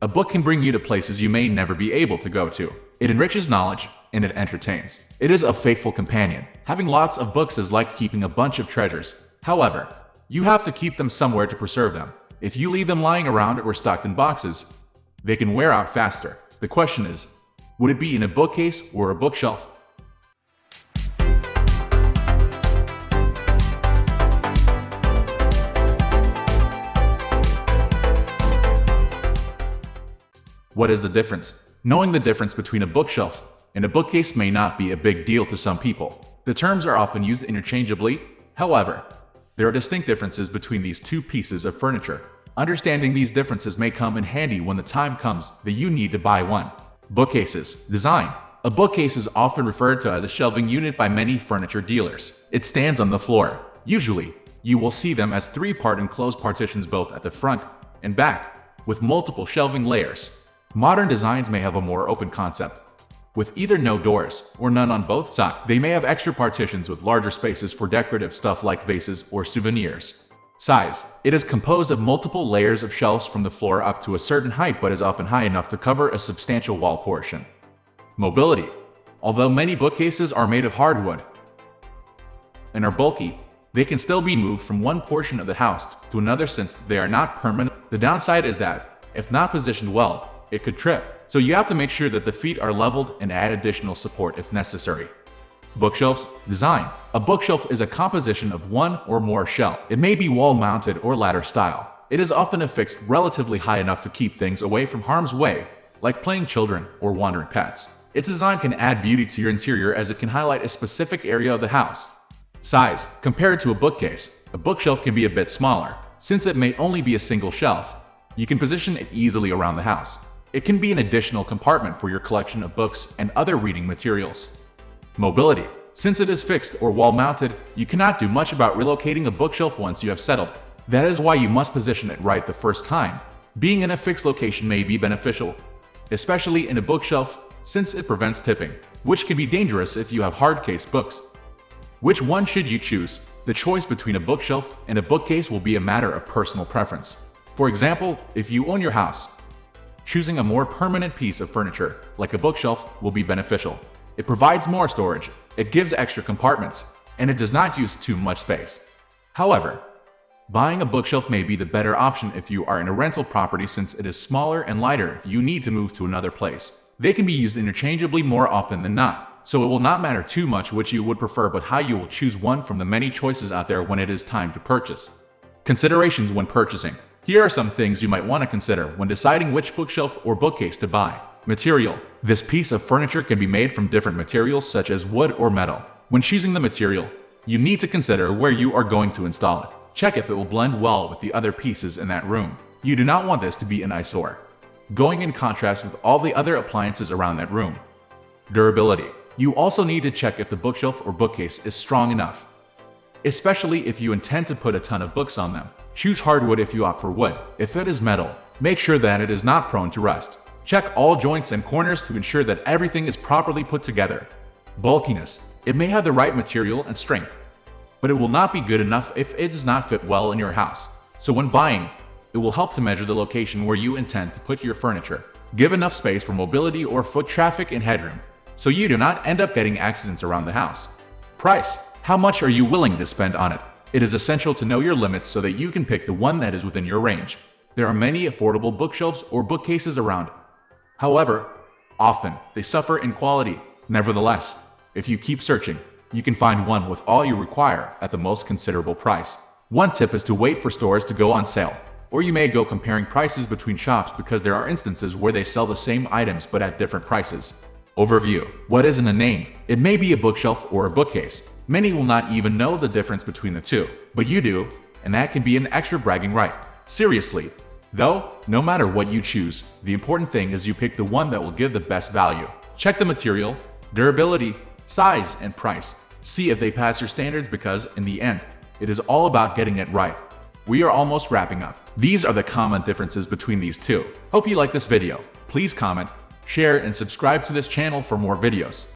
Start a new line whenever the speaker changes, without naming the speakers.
A book can bring you to places you may never be able to go to. It enriches knowledge, and it entertains. It is a faithful companion. Having lots of books is like keeping a bunch of treasures. However, you have to keep them somewhere to preserve them. If you leave them lying around or stocked in boxes, they can wear out faster. The question is, would it be in a bookcase or a bookshelf? What is the difference? Knowing the difference between a bookshelf and a bookcase may not be a big deal to some people. The terms are often used interchangeably. However, there are distinct differences between these two pieces of furniture. Understanding these differences may come in handy when the time comes that you need to buy one. Bookcases. Design. A bookcase is often referred to as a shelving unit by many furniture dealers. It stands on the floor. Usually, you will see them as three-part enclosed partitions both at the front and back, with multiple shelving layers. Modern designs may have a more open concept, with either no doors or none on both sides. They may have extra partitions with larger spaces for decorative stuff like vases or souvenirs. Size. It is composed of multiple layers of shelves from the floor up to a certain height but is often high enough to cover a substantial wall portion. Mobility. Although many bookcases are made of hardwood and are bulky, they can still be moved from one portion of the house to another since they are not permanent. The downside is that, if not positioned well, it could trip, so you have to make sure that the feet are leveled and add additional support if necessary. Bookshelves. Design. A bookshelf is a composition of one or more shelves. It may be wall-mounted or ladder style. It is often affixed relatively high enough to keep things away from harm's way, like playing children or wandering pets. Its design can add beauty to your interior as it can highlight a specific area of the house. Size. Compared to a bookcase, a bookshelf can be a bit smaller. Since it may only be a single shelf, you can position it easily around the house. It can be an additional compartment for your collection of books and other reading materials. Mobility. Since it is fixed or wall-mounted, you cannot do much about relocating a bookshelf once you have settled it. That is why you must position it right the first time. Being in a fixed location may be beneficial, especially in a bookshelf, since it prevents tipping, which can be dangerous if you have hard-case books. Which one should you choose? The choice between a bookshelf and a bookcase will be a matter of personal preference. For example, if you own your house, choosing a more permanent piece of furniture, like a bookshelf, will be beneficial. It provides more storage, it gives extra compartments, and it does not use too much space. However, buying a bookshelf may be the better option if you are in a rental property since it is smaller and lighter if you need to move to another place. They can be used interchangeably more often than not, so it will not matter too much which you would prefer but how you will choose one from the many choices out there when it is time to purchase. Considerations when purchasing. Here are some things you might want to consider when deciding which bookshelf or bookcase to buy. Material. This piece of furniture can be made from different materials such as wood or metal. When choosing the material, you need to consider where you are going to install it. Check if it will blend well with the other pieces in that room. You do not want this to be an eyesore, going in contrast with all the other appliances around that room. Durability. You also need to check if the bookshelf or bookcase is strong enough, especially if you intend to put a ton of books on them. Choose hardwood if you opt for wood. If it is metal, make sure that it is not prone to rust. Check all joints and corners to ensure that everything is properly put together. Bulkiness. It may have the right material and strength, but it will not be good enough if it does not fit well in your house. So when buying, it will help to measure the location where you intend to put your furniture. Give enough space for mobility or foot traffic and headroom, so you do not end up getting accidents around the house. Price. How much are you willing to spend on it? It is essential to know your limits so that you can pick the one that is within your range. There are many affordable bookshelves or bookcases around. However, often they suffer in quality. Nevertheless, if you keep searching, you can find one with all you require at the most considerable price. One tip is to wait for stores to go on sale, or you may go comparing prices between shops because there are instances where they sell the same items but at different prices. Overview. What isn't a name? It may be a bookshelf or a bookcase. Many will not even know the difference between the two, but you do, and that can be an extra bragging right. Seriously, though, no matter what you choose, the important thing is you pick the one that will give the best value. Check the material, durability, size, and price. See if they pass your standards because, in the end, it is all about getting it right. We are almost wrapping up. These are the common differences between these two. Hope you like this video. Please comment, share, and subscribe to this channel for more videos.